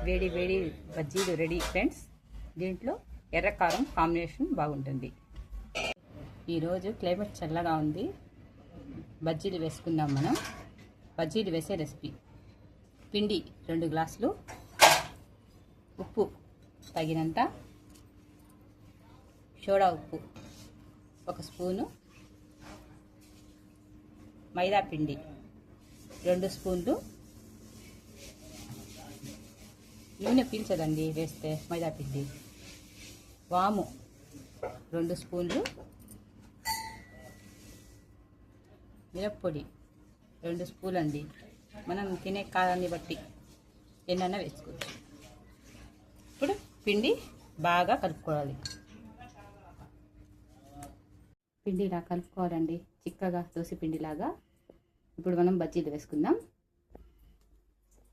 వేడి వేడి బజ్జీలు రెడీ ఫ్రెండ్స్. దీంట్లో ఎర్రకారం కాంబినేషన్ బాగుంటుంది. ఈరోజు క్లైమేట్ చల్లగా ఉంది. బజ్జీలు వేసుకుందాం మనం. బజ్జీలు వేసే రెసిపీ: పిండి 2 గ్లాసులు, ఉప్పు తగినంత, సోడా ఉప్పు 1 స్పూను, మైదా పిండి 2 స్పూన్లు. నూనె పీల్చదండి వేస్తే మైదా పిండి. వాము 2 స్పూన్లు, మిరప్పొడి 2 స్పూన్లు అండి. మనం తినే కారాన్ని బట్టి ఎన్నైనా వేసుకోవచ్చు. ఇప్పుడు పిండి బాగా కలుపుకోవాలి. పిండి ఇలా కలుపుకోవాలండి, చిక్కగా దోశ పిండిలాగా. ఇప్పుడు మనం బజ్జీలు వేసుకుందాం.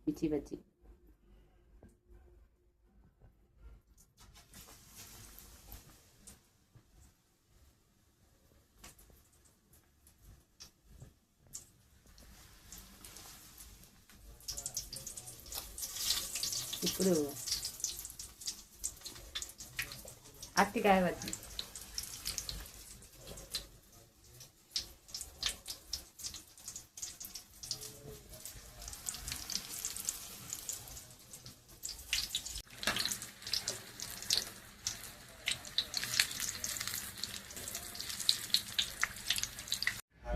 మిర్చి బజ్జీ. ఇప్పుడు అరటికాయ బజ్జీ.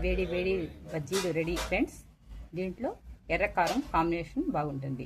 వేడి వేడి బజ్జీలు రెడీ ఫ్రెండ్స్. దీంట్లో ఎర్రకారం కాంబినేషన్ బాగుంటుంది.